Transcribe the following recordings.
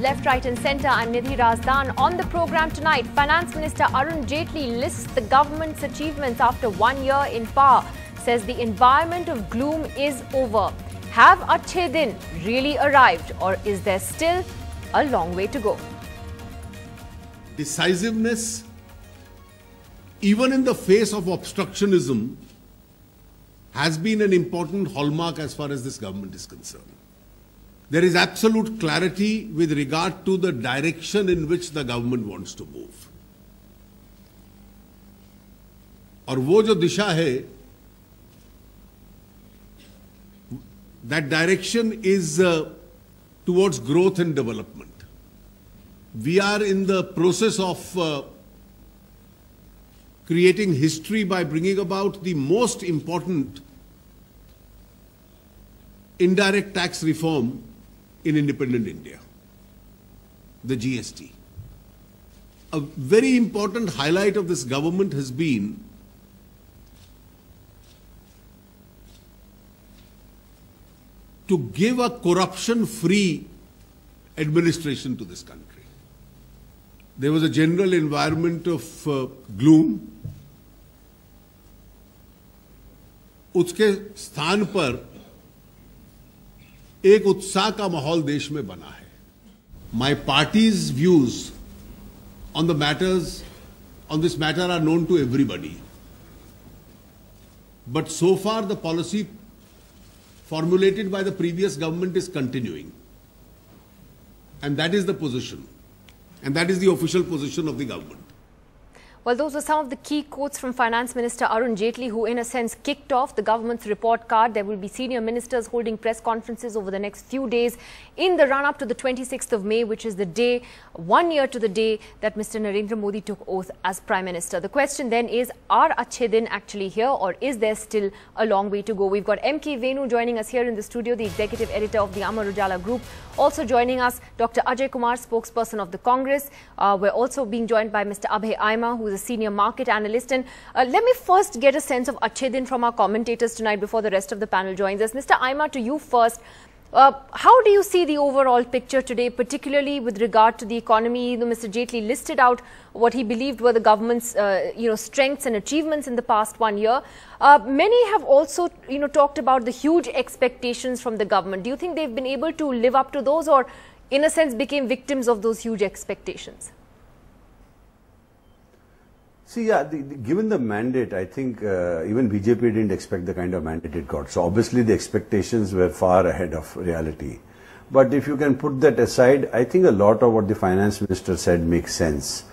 Left, Right and Centre. I'm Nidhi Razdan. On the programme tonight, Finance Minister Arun Jaitley lists the government's achievements after 1 year in power. Says the environment of gloom is over. Have Achche Din really arrived, or is there still a long way to go? Decisiveness, even in the face of obstructionism, has been an important hallmark as far as this government is concerned. There is absolute clarity with regard to the direction in which the government wants to move. और वो जो दिशा है, that direction is towards growth and development. We are in the process of creating history by bringing about the most important indirect tax reform in independent India, the GST. A very important highlight of this government has been to give a corruption-free administration to this country. There was a general environment of gloom. उसके स्थान पर एक उत्साह का माहौल देश में बना है. My party's views on this matter are known to everybody. But so far the policy formulated by the previous government is continuing. And that is the position. And that is the official position of the government. Well, those were some of the key quotes from Finance Minister Arun Jaitley, who in a sense kicked off the government's report card. There will be senior ministers holding press conferences over the next few days in the run-up to the 26th of May, which is the day, 1 year to the day that Mr. Narendra Modi took oath as Prime Minister. The question then is, are Achche Din actually here, or is there still a long way to go? We've got M.K. Venu joining us here in the studio, the executive editor of the Amar Ujala Group. Also joining us, Dr. Ajay Kumar, spokesperson of the Congress. We're also being joined by Mr. Abhay Aima, who is a senior market analyst. And let me first get a sense of Achche Din from our commentators tonight before the rest of the panel joins us. Mr. Aima, to you first. How do you see the overall picture today, particularly with regard to the economy? Mr. Jaitley listed out what he believed were the government's strengths and achievements in the past 1 year. Many have also talked about the huge expectations from the government. Do you think they've been able to live up to those, or in a sense became victims of those huge expectations? See, yeah, given the mandate, I think even BJP didn't expect the kind of mandate it got. So obviously the expectations were far ahead of reality. But if you can put that aside, I think a lot of what the finance minister said makes sense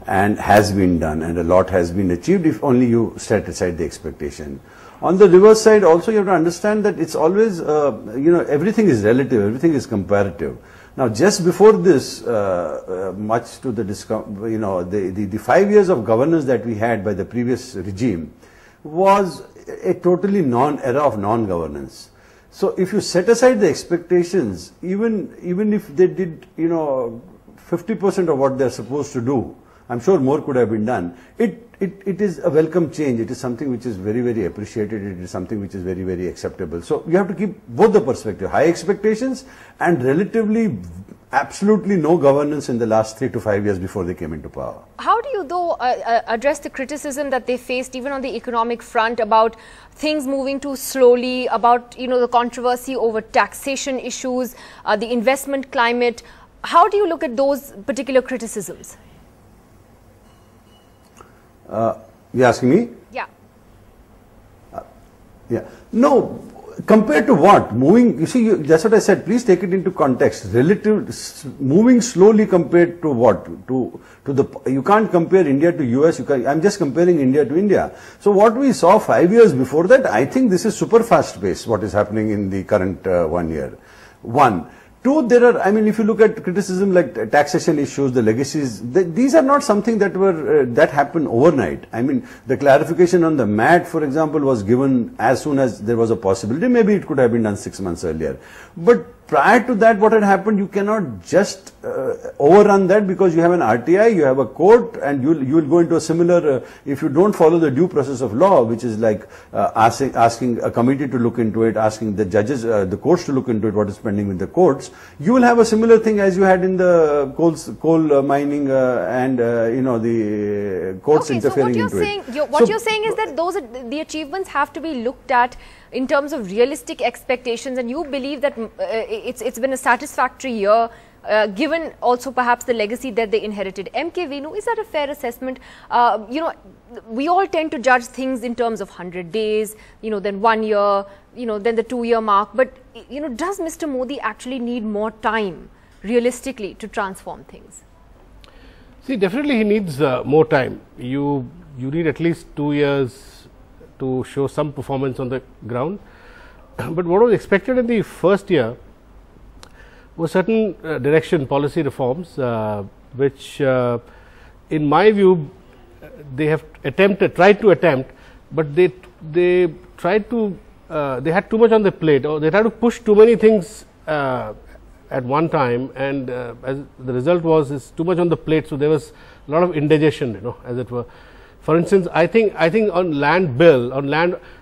and has been done, and a lot has been achieved if only you set aside the expectation. On the reverse side also, you have to understand that it's always, everything is relative, everything is comparative. Now, just before this, much to the the 5 years of governance that we had by the previous regime was a totally era of non-governance. So, if you set aside the expectations, even if they did 50% of what they're supposed to do, I'm sure more could have been done. It is a welcome change. It is something which is very, very appreciated. It is something which is very, very acceptable. So you have to keep both the perspective, high expectations and relatively absolutely no governance in the last 3 to 5 years before they came into power. How do you though address the criticism that they faced even on the economic front about things moving too slowly, about the controversy over taxation issues, the investment climate? How do you look at those particular criticisms? You're asking me? Yeah. Yeah. No, compared to what? Moving, you see, that's what I said. Please take it into context. Moving slowly compared to what? You can't compare India to US. I'm just comparing India to India. So what we saw 5 years before that, I think this is super fast pace, what is happening in the current 1 year. Two, if you look at criticism like taxation issues, the legacies, these are not something that happened overnight. I mean, the clarification on the MAT, for example, was given as soon as there was a possibility. Maybe it could have been done 6 months earlier. But prior to that, what had happened, you cannot just overrun that, because you have an RTI, you have a court, and you will go into a similar, if you don't follow the due process of law, which is like asking a committee to look into it, asking the judges, the courts to look into it, what is pending with the courts, you will have a similar thing as you had in the coal mining and the courts interfering into it. What you're saying is that the achievements have to be looked at in terms of realistic expectations, and you believe that it's been a satisfactory year, given also perhaps the legacy that they inherited. MK Venu, is that a fair assessment? We all tend to judge things in terms of 100 days, then 1 year, then the 2-year mark. But, does Mr. Modi actually need more time, realistically, to transform things? See, definitely he needs more time. You need at least 2 years to show some performance on the ground. But what was expected in the first year was certain direction, policy reforms, which in my view they have tried to attempt, but they had too much on the plate, or they tried to push too many things at one time, and as the result was too much on the plate. So there was a lot of indigestion, as it were. For instance, I think on land bill,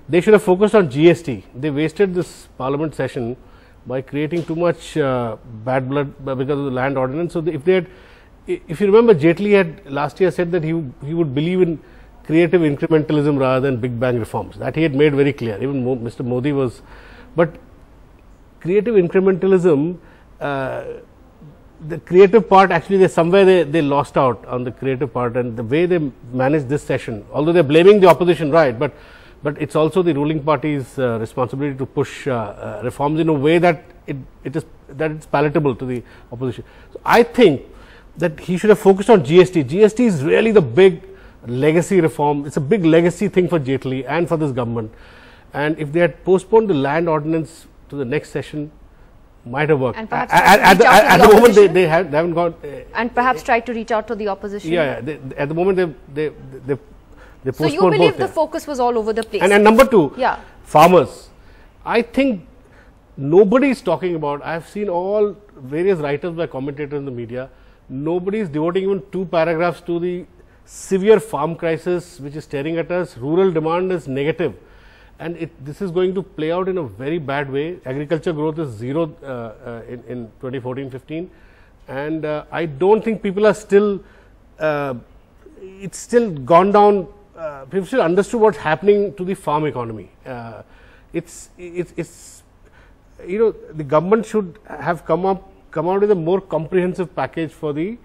they should have focused on GST. They wasted this parliament session by creating too much bad blood because of the land ordinance. So if you remember, Jaitley had last year said that he would believe in creative incrementalism rather than big bang reforms. That he had made very clear. Even Mr. Modi was, but creative incrementalism, the creative part, actually they lost out on the creative part, and the way they managed this session, although they are blaming the opposition, right, but it's also the ruling party's responsibility to push reforms in a way that it's palatable to the opposition. So I think that he should have focused on GST. GST is really the big legacy reform. It's a big legacy thing for Jaitley and for this government, and if they had postponed the land ordinance to the next session, might have worked. And perhaps at the moment they haven't got. And perhaps tried to reach out to the opposition. Yeah, at the moment they postponed. So you believe the focus was all over the place. And number two, farmers. I think nobody is talking about. I have seen all various writers by commentators in the media. Nobody is devoting even 2 paragraphs to the severe farm crisis which is staring at us. Rural demand is negative. And this is going to play out in a very bad way. Agriculture growth is zero in 2014-15, and I don't think people are still. It's still gone down. People still understood what's happening to the farm economy. The government should have come out with a more comprehensive package for the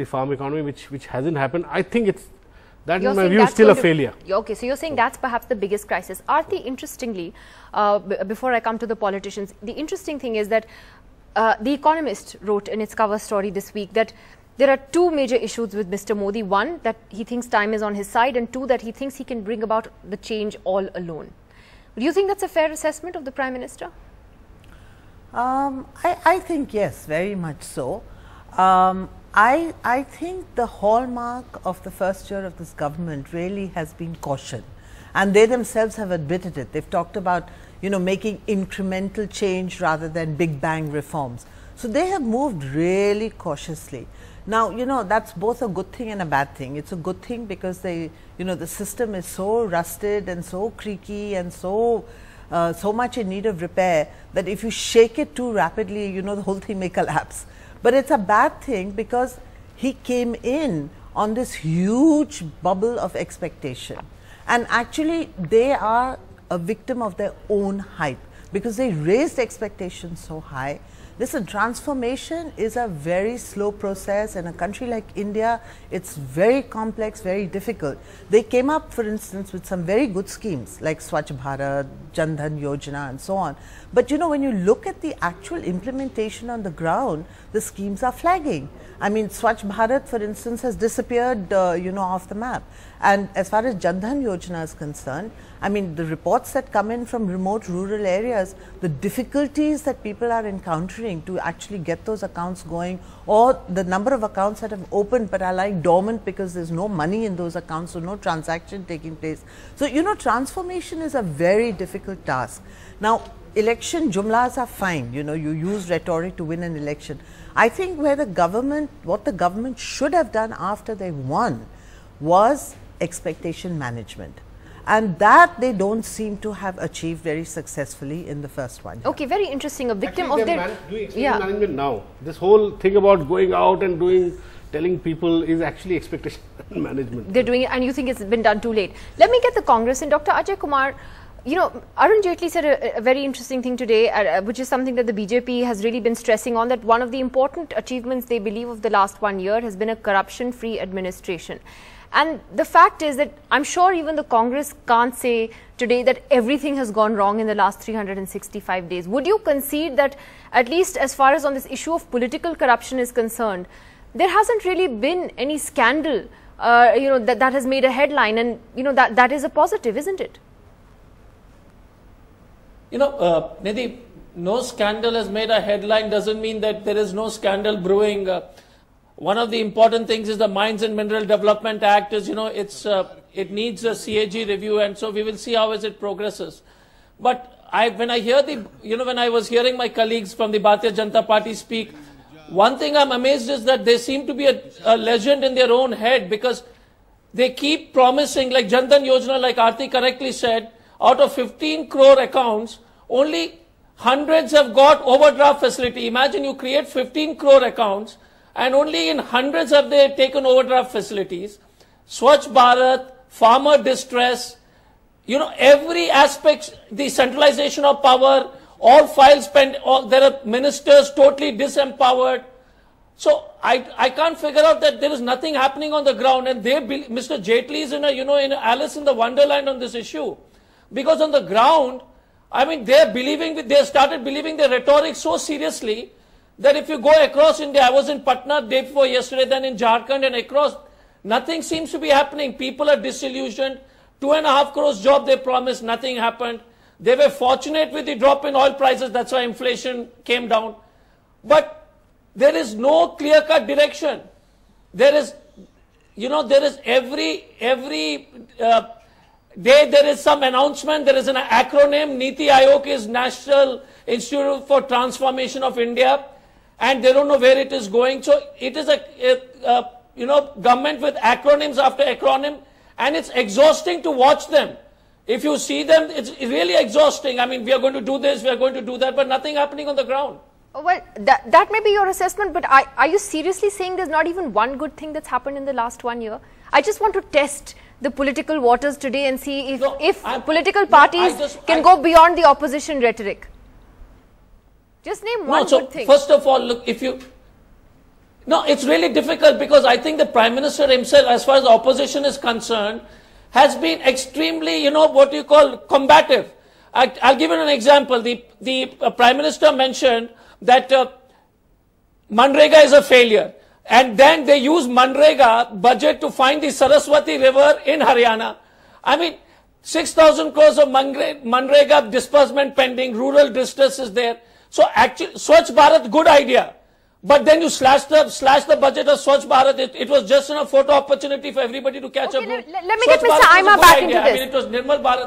farm economy, which hasn't happened. I think that in my view is still a failure. Okay, so you're saying that's perhaps the biggest crisis. Aarti, interestingly, before I come to the politicians, the interesting thing is that The Economist wrote in its cover story this week that there are 2 major issues with Mr. Modi. One, that he thinks time is on his side, and 2, that he thinks he can bring about the change all alone. Do you think that's a fair assessment of the Prime Minister? I think yes, very much so. I think the hallmark of the first year of this government really has been caution, and they themselves have admitted it. They've talked about, making incremental change rather than big bang reforms. So they have moved really cautiously. Now, that's both a good thing and a bad thing. It's a good thing because the system is so rusted and so creaky and so much in need of repair that if you shake it too rapidly, the whole thing may collapse. But it's a bad thing because he came in on this huge bubble of expectation. And actually, they are a victim of their own hype because they raised expectations so high. Listen, transformation is a very slow process. In a country like India, it's very complex, very difficult. They came up, for instance, with some very good schemes like Swachh Bharat, Jan Dhan Yojana and so on. But when you look at the actual implementation on the ground, the schemes are flagging. I mean, Swachh Bharat, for instance, has disappeared, off the map. And as far as Jan Dhan Yojana is concerned, I mean, the reports that come in from remote rural areas, the difficulties that people are encountering to actually get those accounts going, or the number of accounts that have opened but are lying dormant because there's no money in those accounts, so no transaction taking place. So, transformation is a very difficult task. Now, election jumlas are fine, you know, you use rhetoric to win an election. I think where the government, what the government should have done after they won was expectation management. And that they don't seem to have achieved very successfully in the first one. Okay, very interesting. A victim Actually, of their doing expectation management now. This whole thing about going out and telling people is actually expectation management. They're doing it, and you think it's been done too late. Let me get the Congress in. Dr. Achche Kumar, you know, Arun Jaitley said a very interesting thing today, which is something that the BJP has really been stressing on, that one of the important achievements they believe of the last 1 year has been a corruption-free administration. And the fact is that I'm sure even the Congress can't say today that everything has gone wrong in the last 365 days. Would you concede that, at least as far as on this issue of political corruption is concerned, there hasn't really been any scandal, you know, that has made a headline, and you know that is a positive, isn't it? You know, Nidhi, no scandal has made a headline doesn't mean that there is no scandal brewing. One of the important things is the Mines and Mineral Development Act is, you know, it needs a CAG review, and so we will see how as it progresses. But when I hear when I was hearing my colleagues from the Bharatiya Janata Party speak, one thing I'm amazed is that they seem to be a legend in their own head, because they keep promising, like Jan Dhan Yojana, like Aarti correctly said, out of 15 crore accounts, only hundreds have got overdraft facility. Imagine you create 15 crore accounts, and only in hundreds have they taken overdraft facilities. Swachh Bharat, farmer distress, you know, every aspect, the centralization of power, all files spent, there are ministers totally disempowered. So I can't figure out that there is nothing happening on the ground, and Mr. Jaitley is in Alice in the Wonderland on this issue. Because on the ground, I mean, they started believing the rhetoric so seriously that if you go across India, I was in Patna day before yesterday, then in Jharkhand and across, nothing seems to be happening. People are disillusioned. 2.5 crores job they promised, nothing happened. They were fortunate with the drop in oil prices, that's why inflation came down. But there is no clear-cut direction. There is, you know, there is every day there is some announcement, there is an acronym. Niti Aayog is National Institute for Transformation of India, and they don't know where it is going. So it is a government with acronyms after acronym, and it's exhausting to watch them. If you see them, it's really exhausting. I mean, we are going to do this, we are going to do that, but nothing happening on the ground. Well, that may be your assessment, but are you seriously saying there's not even one good thing that's happened in the last 1 year? I just want to test the political waters today and see if political parties can go beyond the opposition rhetoric. Just name one good thing. First of all, look, it's really difficult, because I think the Prime Minister himself, as far as the opposition is concerned, has been extremely, what you call combative. I'll give you an example. The Prime Minister mentioned that Manrega is a failure. And then they use Manrega budget to find the Saraswati River in Haryana. I mean, 6,000 crores of Manrega disbursement pending, rural distress is there. So actually, Swachh Bharat, good idea. But then you slash the budget of Swachh Bharat. It was just a photo opportunity for everybody to catch up. Let me get Mr. Aima back into this. I mean, it was Nirmal Bharat.